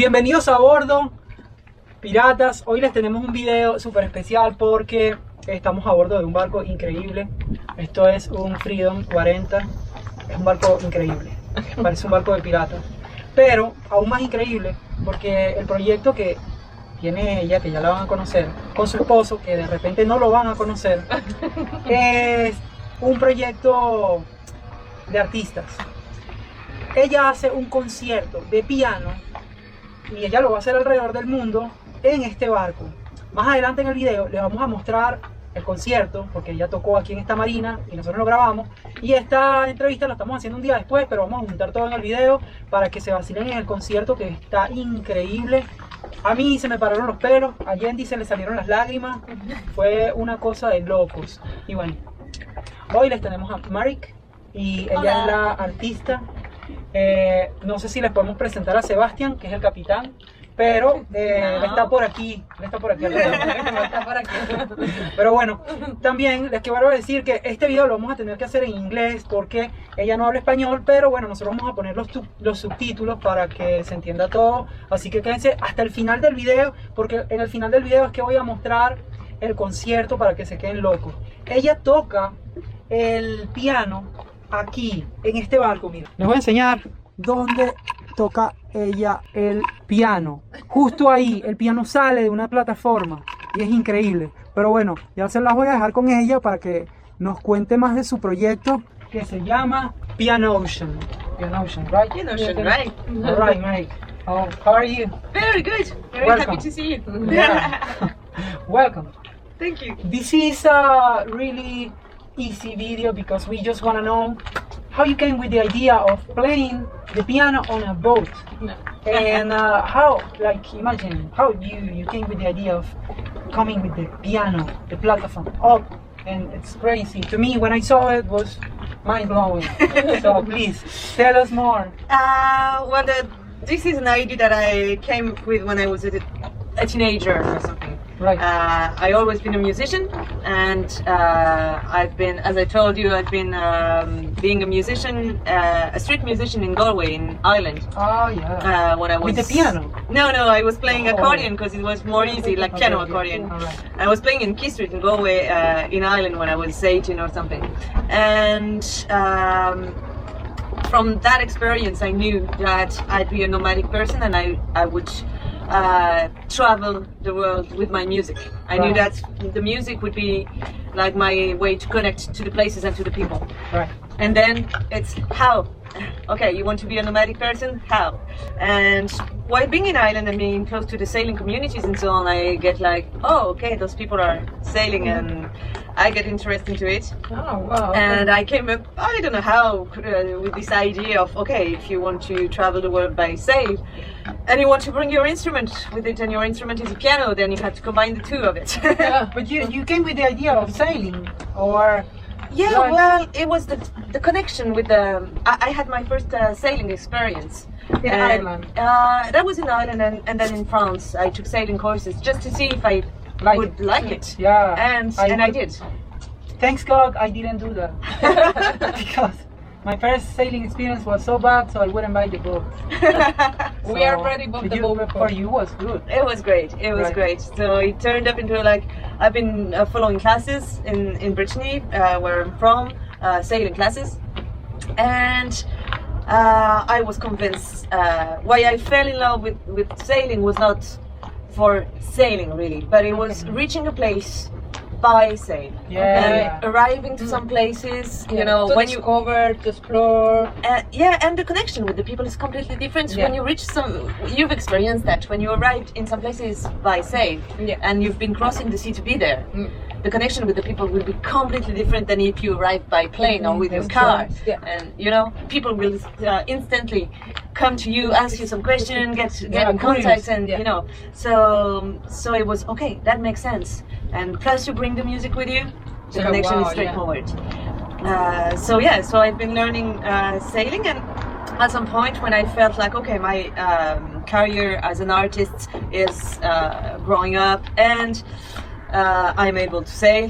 Bienvenidos a bordo, piratas. Hoy les tenemos un video súper especial porque estamos a bordo de un barco increíble. Esto es un Freedom 40. Es un barco increíble, parece un barco de piratas. Pero aún más increíble porque el proyecto que tiene ella, que ya la van a conocer, con su esposo, que de repente no lo van a conocer, es un proyecto de artistas. Ella hace un concierto de piano y ella lo va a hacer alrededor del mundo en este barco. Más adelante en el video les vamos a mostrar el concierto, porque ella tocó aquí en esta marina y nosotros lo grabamos, y esta entrevista la estamos haciendo un día después, pero vamos a juntar todo en el video para que se vacilen en el concierto, que está increíble. A mí se me pararon los pelos, a Yendi se le salieron las lágrimas, fue una cosa de locos. Y bueno, hoy les tenemos a Marik y ella Hola. es la artista. No sé si les podemos presentar a Sebastián, que es el capitán, pero él está por aquí, Pero bueno, también les quiero decir que este video lo vamos a tener que hacer en inglés porque ella no habla español, pero bueno, nosotros vamos a poner los subtítulos para que se entienda todo, así que quédense hasta el final del video, porque en el final del video es que voy a mostrar el concierto para que se queden locos. Ella toca el piano aquí, en este barco, mira. Les voy a enseñar dónde toca ella el piano. Justo ahí, el piano sale de una plataforma y es increíble. Pero bueno, ya se las voy a dejar con ella para que nos cuente más de su proyecto que se llama Piano Ocean. Piano Ocean, right? Piano Ocean, right. All right, mate. Oh, how are you? Very good. Very Welcome. happy to see you. Yeah. Welcome. Thank you. This is a really easy video because we just want to know how you came with the idea of playing the piano on a boat. No. And how, like, imagine how you came with the idea of coming with the piano, the platform up, and it's crazy. To me, when I saw it, was mind-blowing. So please, tell us more. Well, this is an idea that I came with when I was a teenager or something. Right. I always been a musician, and I've been, as I told you, I've been being a musician, a street musician in Galway, in Ireland. Oh, yeah. When I was With the piano? No, I was playing Oh. accordion because it was more easy, like piano Okay, accordion. yeah. All right. I was playing in Key Street in Galway, in Ireland, when I was 18 or something, and from that experience, I knew that I'd be a nomadic person, and I would travel the world with my music. I knew Right. that the music would be like my way to connect to the places and to the people. Right. And then it's how. Okay, you want to be a nomadic person? How? And while being in Ireland and being close to the sailing communities and so on, I get like, oh, okay, those people are sailing, and I get interested into it. Oh, wow. And I came up, I don't know how, with this idea of, okay, if you want to travel the world by sail, and you want to bring your instrument with it, and your instrument is a piano, then you have to combine the two of it. But you came with the idea of sailing, or Yeah, Right. well, it was the connection with the. I had my first sailing experience in And, Ireland. That was in Ireland, and then in France, I took sailing courses just to see if I Like would it. like it. Yeah, and I did. Thanks God I didn't do that because my first sailing experience was so bad, so I wouldn't buy the boat. We already booked the boat For you was good. It was great. It was Right. great. So it turned up into like I've been following classes in Brittany, where I'm from, sailing classes, and I was convinced why I fell in love with sailing was not for sailing really, but it was reaching a place by sail. Yeah. And arriving to some places, you know, to when you discover, to explore. yeah, and the connection with the people is completely different. Yeah. When you reach you've experienced that when you arrived in some places by sail, Yeah. and you've been crossing the sea to be there. Mm. The connection with the people will be completely different than if you arrive by plane or with your That's car. right, yeah. And you know, people will instantly come to you, ask you some question, get Yeah, in contact, curious, and yeah. you know. So it was okay. That makes sense. And plus, you bring the music with you. The Yeah, connection wow, is yeah. straightforward. So I've been learning sailing, and at some point when I felt like, okay, my career as an artist is growing up, and I'm able to sail,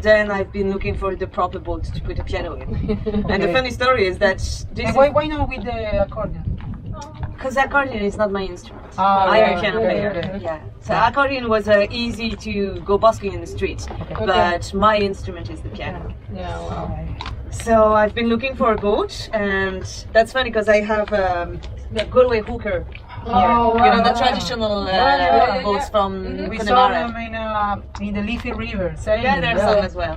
then I've been looking for the proper boat to put a piano in. And the Okay. funny story is that this And why not with the accordion? because accordion is not my instrument. Oh, I'm yeah, a piano okay, player. okay. Yeah. So accordion was easy to go busking in the street, but my instrument is the piano. Yeah, wow. So I've been looking for a boat, and that's funny because I have the Galway hooker. Oh, You know, the wow. traditional yeah, boats yeah. from We saw Connemara. them in the Leafy River. Yeah, there's some as well.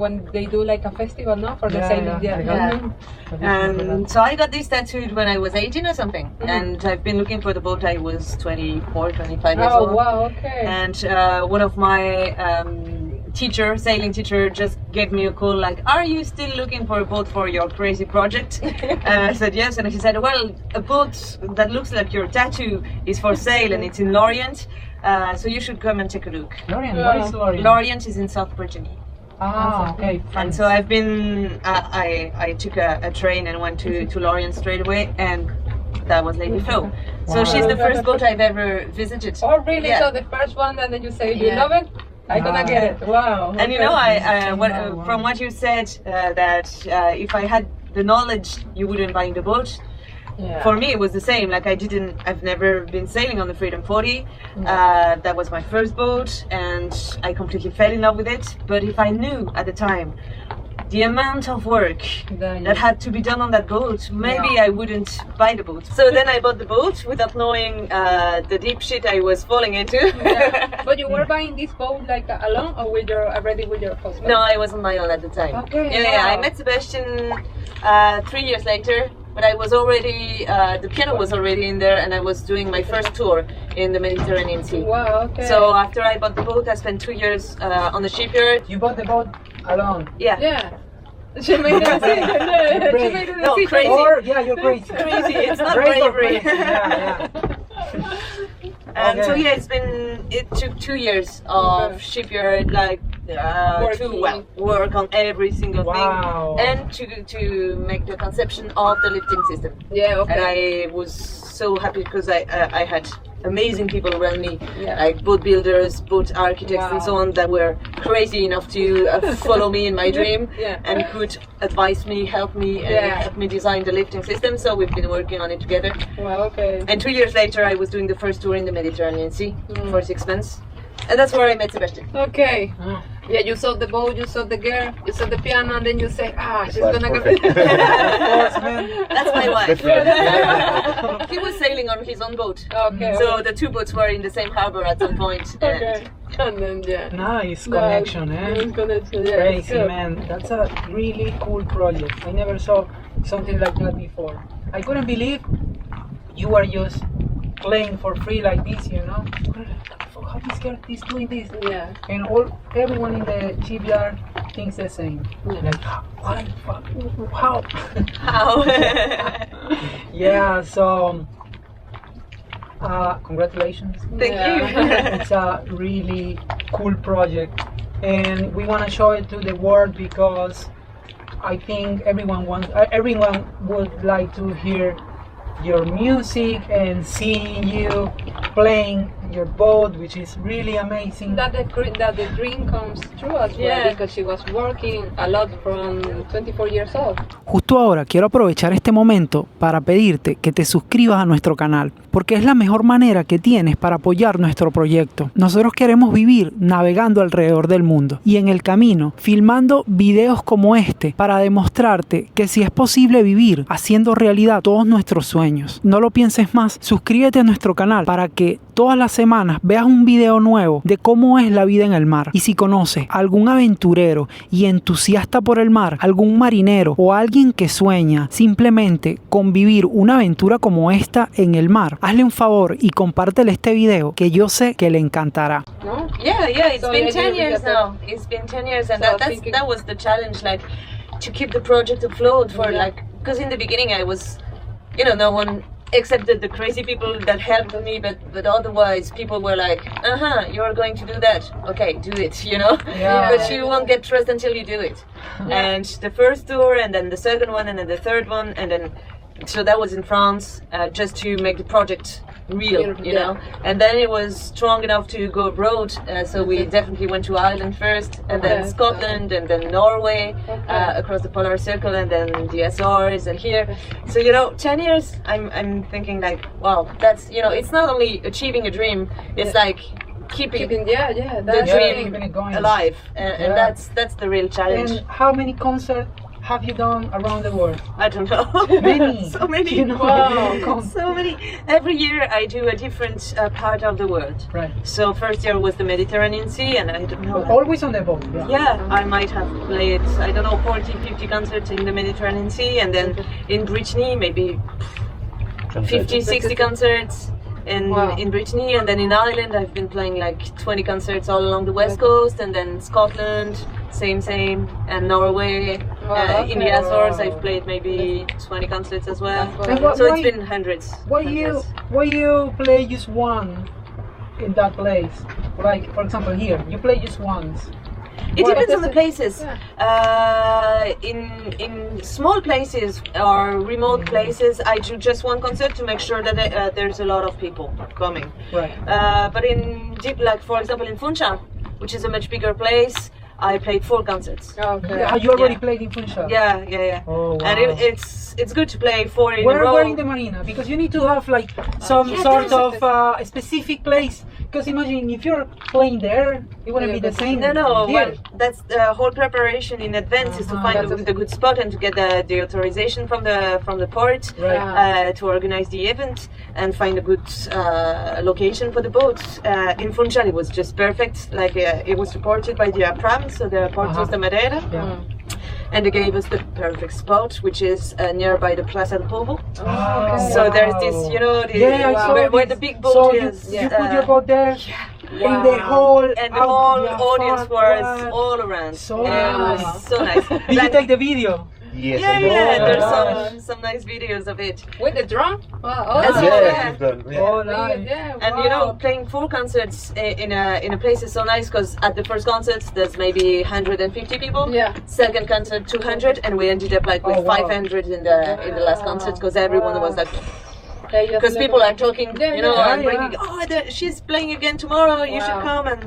When they do like a festival, no? For the Yeah, sailing, yeah. yeah. And so I got this tattooed when I was 18 or something, and I've been looking for the boat. I was 24, 25 years Oh, old. wow, okay. And one of my sailing teacher, just gave me a call like, "Are you still looking for a boat for your crazy project?" And I said yes, and he said, "Well, a boat that looks like your tattoo is for sale, and it's in Lorient, so you should come and take a look." Lorient, what is Lorient? Lorient is in South Brittany. Ah, okay. And so I've been, I took a train and went to Lorient straight away, and that was Lady Flo. So Wow. she's the first boat I've ever visited. Oh, really? Yeah. So the first one, and then you say, you Yeah. love it? I'm gonna get it. Wow. And you okay. know, from what you said, that if I had the knowledge, you wouldn't buy the boat. Yeah. For me, it was the same. Like I've never been sailing on the Freedom 40. That was my first boat, and I completely fell in love with it. But if I knew at the time the amount of work Then- that had to be done on that boat, maybe I wouldn't buy the boat. So then I bought the boat without knowing the deep shit I was falling into. Yeah. But you were buying this boat like alone, or already with your husband? No, I was on my own at the time. Okay, Yeah, wow. I met Sebastian 3 years later, but I was already, the piano was already in there, and I was doing my first tour in the Mediterranean Sea. Wow, okay. So after I bought the boat, I spent 2 years on the shipyard. You bought the boat alone. Yeah. Yeah. She made the decision. Yeah, she made the No, decision. crazy. Or, yeah, you're crazy. Crazy, it's not Brave or bravery. crazy. Yeah, And so Okay. yeah, it took 2 years of Okay. shipyard, like Working. to work on every single Wow. thing, and to make the conception of the lifting system. Yeah, And okay. I was so happy because I had amazing people around me, Yeah. like boat builders, boat architects, and Wow. so on, that were crazy enough to follow me in my dream Yeah. and could advise me, help me, and Yeah. help me design the lifting system. So we've been working on it together. Wow, okay. And 2 years later, I was doing the first tour in the Mediterranean Sea Mm. for 6 months, and that's where I met Sebastian. Okay. yeah. Yeah, you saw the boat, you saw the girl, you saw the piano, and then you say, she's That's gonna perfect. go. Of course, man. That's my wife. Good friend. He was sailing on his own boat, Okay. so the two boats were in the same harbor at some point. And Okay. And then, yeah. Nice connection, eh? Connection, yeah. Crazy, Good. man. That's a really cool project. I never saw something like that before. I couldn't believe you were just playing for free like this, you know? How this girl is doing this? Yeah. And everyone in the shipyard thinks the same. Yeah. Like, what the fuck? How? How? Yeah, so congratulations. Thank Yeah. It's a really cool project, and we want to show it to the world because I think everyone would like to hear your music and seeing you playing your boat, which is really amazing. That the dream comes true as well, Yeah. because she was working a lot from 24 years old. Justo ahora quiero aprovechar este momento para pedirte que te suscribas a nuestro canal, porque es la mejor manera que tienes para apoyar nuestro proyecto. Nosotros queremos vivir navegando alrededor del mundo y en el camino filmando videos como este para demostrarte que sí es posible vivir haciendo realidad todos nuestros sueños. No lo pienses más, suscríbete a nuestro canal para que todas las semanas veas un video nuevo de cómo es la vida en el mar. Y si conoces a algún aventurero y entusiasta por el mar, algún marinero o alguien que sueña simplemente con vivir una aventura como esta en el mar, hazle un favor y compártele este video que yo sé que le encantará. No? Yeah, it's So been you 10 did years it now. It's been 10 years, and So that was the challenge, like to keep the project afloat for Yeah. like, because in the beginning I was, no one except the crazy people that helped me, but otherwise people were like, you're going to do that, okay, do it, Yeah. but you won't get trust until you do it. And the first tour, and then the second one, and then the third one, and then so that was in France, just to make the project real, you Yeah. know. And then it was strong enough to go abroad, so we definitely went to Ireland first, and then Okay. Scotland, and then Norway, across the polar circle, and then the Azores, and here. So you know, 10 years. I'm thinking like, wow, that's, you know, it's not only achieving a dream, it's like keeping Yeah, the that's Yeah, dream keeping it going. alive, and Yeah. that's the real challenge. And how many concerts have you done around the world? I don't know. Many. So many. You know, Wow. So many. Every year I do a different part of the world. Right. So first year was the Mediterranean Sea, and I don't know. But always on the boat. Yeah, I might have played, I don't know, 40, 50 concerts in the Mediterranean Sea, and then in Brittany, maybe 50, 60 concerts in Brittany, and then in Ireland, I've been playing like 20 concerts all along the west coast, and then Scotland, same, and Norway. In the Azores, I've played maybe 20 concerts as well. And what- So why- it's been hundreds. Why hundreds. you play just one in that place? Like for example here, you play just once. It Why? depends on the places. In small places or remote places, I do just one concert to make sure that there's a lot of people coming. Right. But in deep, like for example in Funchal, which is a much bigger place, I played 4 concerts. Okay. Yeah, you already Yeah. played in Funchal. Yeah. Oh, wow. And it's good to play 4 in a Where row. in the marina? Because you need to have like some Yeah, sort there's of specific place. Because imagine if you're playing there, it wouldn't be the same. No. here. Well, that's the whole preparation in advance is to find That's the good spot and to get the authorization from the port. Right. To organize the event and find a good location for the boat. In Funchal, it was just perfect. Like it was supported by the Pram, so the Port Uh-huh. de Madeira, Yeah. and they gave us the perfect spot, which is nearby the Plaza del Povo. Oh, So there's wow. this, you know, Yeah, I saw where this. the big boat so is. you put your boat there, and the whole and the whole audience was what? all around. So and it nice. was so nice. Did you Like- take the video? Yes, yeah, I did. yeah, there's gosh. some nice videos of it. With the drum? Wow. That's Oh, it. Yeah, we've done. Yeah. Oh, nice. Yeah, And wow. you know, playing 4 concerts in a place is so nice because at the first concert there's maybe 150 people. Yeah. Second concert 200, and we ended up like with Oh, wow. 500 in the last concert because everyone was like, Okay, just because look people at- are talking, Yeah, you know, yeah, and yeah. bringing, she's playing again tomorrow, you should Wow. come, and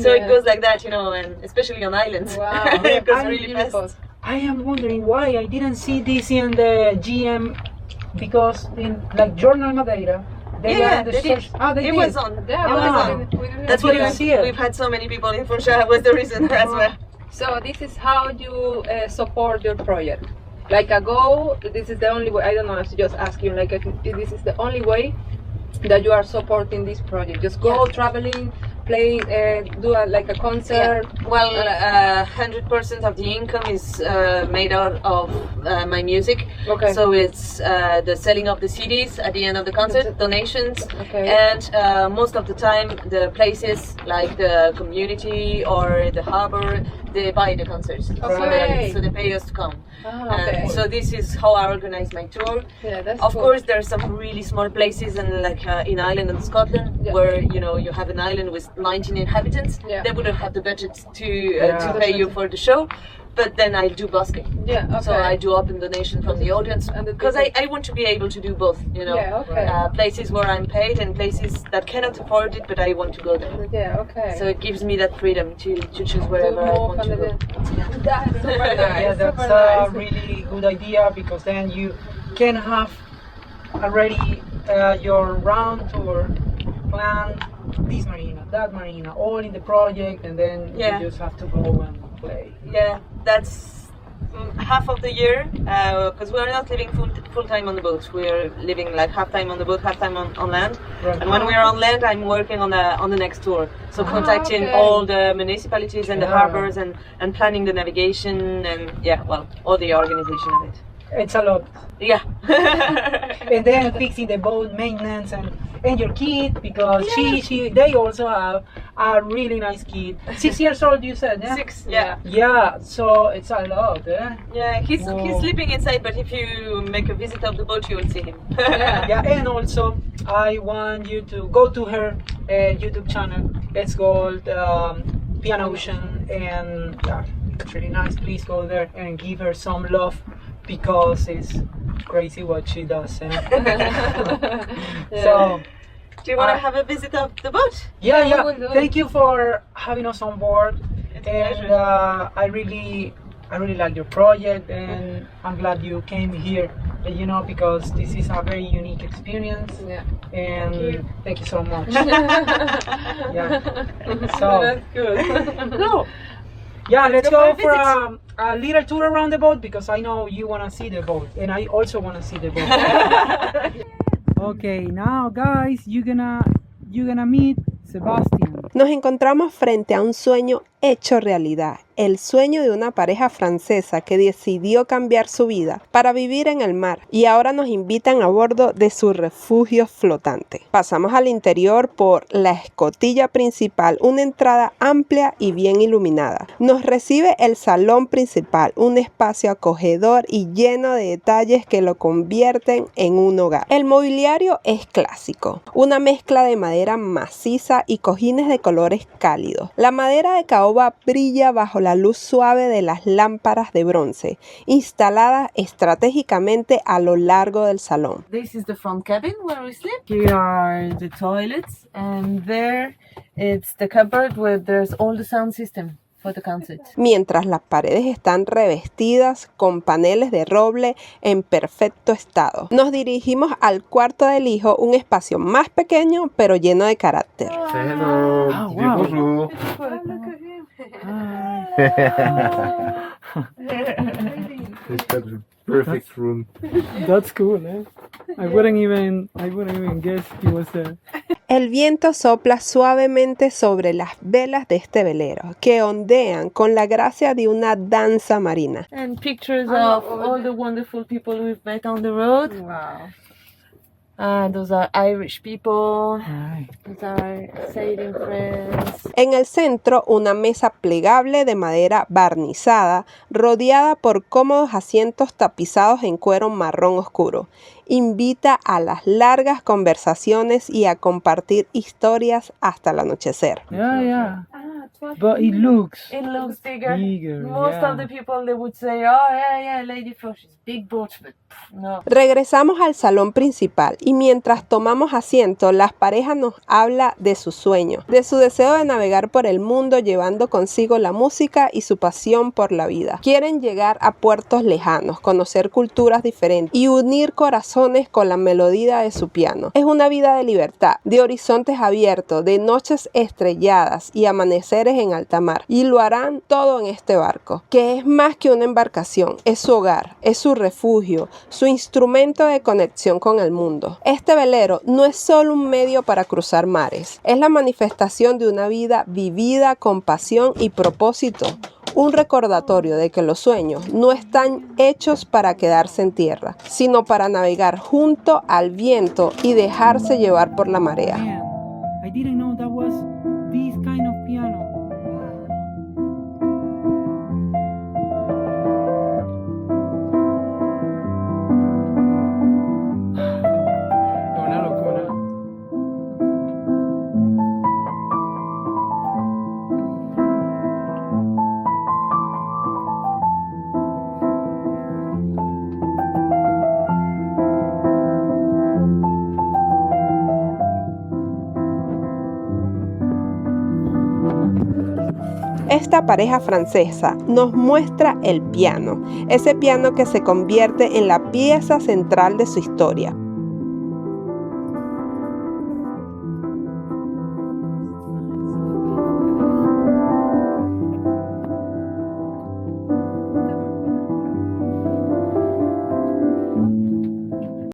so Yeah. it goes like that, you know, and especially on islands, Wow. it goes I'm really Beautiful. fast. I am wondering why I didn't see this in the GM, because in like Journal Madeira, they Yeah, are the they did. source. Ah, they It did. was on. Yeah, it we was Ah. on. didn't That's we what didn't see it. we've had so many people in Funchal was the reason as well. So this is how you support your project. Like a go, this is the only way. I don't know. I should just ask you. Like this is the only way that you are supporting this project. Just go Yeah. traveling, play, do like a concert. Well, 100% of the income is made out of my music. Okay. So it's the selling of the CDs at the end of the concert, donations, Okay. and most of the time the places like the community or the harbor, they buy the concerts. Okay. So they pay us to come. Ah, okay. So this is how I organize my tour. Yeah, that's Of cool. course, there are some really small places, and like in Ireland and Scotland, Yeah. where you know you have an island with 19 inhabitants. Yeah. They wouldn't have the budget to Yeah. to pay you for the show. But then I do busking. Yeah. Okay. So I do open donation from the audience And the because people- I want to be able to do both. You know, Yeah. Okay. places where I'm paid and places that cannot afford it, but I want to go there. Yeah. Okay. So it gives me that freedom to choose To wherever I move want and to go. then- That's super nice. Yeah, that's super a nice. really good idea, because then you can have already your round tour planned, this marina, that marina, all in the project, and then Yeah. you just have to go and play. Yeah, that's half of the year because we're not living full time on the boat. We're living like half time on the boat, half time on land. Right. And when we're on land, I'm working on the next tour. So contacting okay. all the municipalities and the Yeah. harbors and planning the navigation and all the organization of it. It's a lot. Yeah. And then fixing the boat, maintenance, and your kid, because they also have a really nice kid. 6 years old, you said, yeah? 6, yeah. Yeah, so it's a lot, eh? Yeah, he's Whoa. sleeping inside, but if you make a visit of the boat, you will see him. Yeah, and also I want you to go to her YouTube channel. It's called Piano Ocean, and yeah, it's really nice. Please go there and give her some love, because it's crazy what she does. Eh? Yeah. So Do you want to have a visit of the boat? Yeah, Yeah, we will do Thank you for having us on board. It's a And pleasure. I really like your project, and I'm glad you came here. Because this is a very unique experience. Yeah. And thank you so much. Yeah. So- That's good. Cool. Yeah, let's go go for for a a little tour around the boat, because I know you want to see the boat, and I also want to see the boat. Okay, now guys, you're gonna meet Sebastian. Nos encontramos frente a un sueño hecho realidad, el sueño de una pareja francesa que decidió cambiar su vida para vivir en el mar, y ahora nos invitan a bordo de su refugio flotante. Pasamos al interior por la escotilla principal, una entrada amplia y bien iluminada. Nos recibe el salón principal, un espacio acogedor y lleno de detalles que lo convierten en un hogar. El mobiliario es clásico, una mezcla de madera maciza y cojines de colores cálidos. La madera de caoba brilla bajo la luz suave de las lámparas de bronce, instaladas estratégicamente a lo largo del salón. This is the front cabin where we sleep. Here are the toilets, and there it's the cupboard where there's all the sound system for the concert. Mientras las paredes están revestidas con paneles de roble en perfecto estado. Nos dirigimos al cuarto del hijo, un espacio más pequeño pero lleno de carácter. Say hello. Oh, Dis wow. bonjour. Look at him. It's got a perfect room. That's cool, eh? I wouldn't even guess he was there. El viento sopla suavemente sobre las velas de este velero, que ondean con la gracia de una danza marina. And pictures of all the wonderful people we've met on the road. Wow. Those are Irish people. Ay. Those are sailing friends. En el centro, una mesa plegable de madera barnizada, rodeada por cómodos asientos tapizados en cuero marrón oscuro. Invita a las largas conversaciones y a compartir historias hasta el anochecer. Yeah. But it looks It looks bigger. Most yeah. of the people they would say, oh yeah, Lady Frosh is big boat, but no. Regresamos al salón principal y mientras tomamos asiento, la pareja nos habla de sus sueños, de su deseo de navegar por el mundo llevando consigo la música y su pasión por la vida. Quieren llegar a puertos lejanos, conocer culturas diferentes y unir corazones con la melodía de su piano. Es una vida de libertad, de horizontes abiertos, de noches estrelladas y amaneceres en alta mar. Y lo harán todo en este barco, que es más que una embarcación, es su hogar, es su refugio, su instrumento de conexión con el mundo. Este velero no es solo un medio para cruzar mares, es la manifestación de una vida vivida con pasión y propósito. Un recordatorio de que los sueños no están hechos para quedarse en tierra, sino para navegar junto al viento y dejarse llevar por la marea. Man, I didn't know that was this kind of piano. Una locura. Esta pareja francesa nos muestra el piano, ese piano que se convierte en la pieza central de su historia.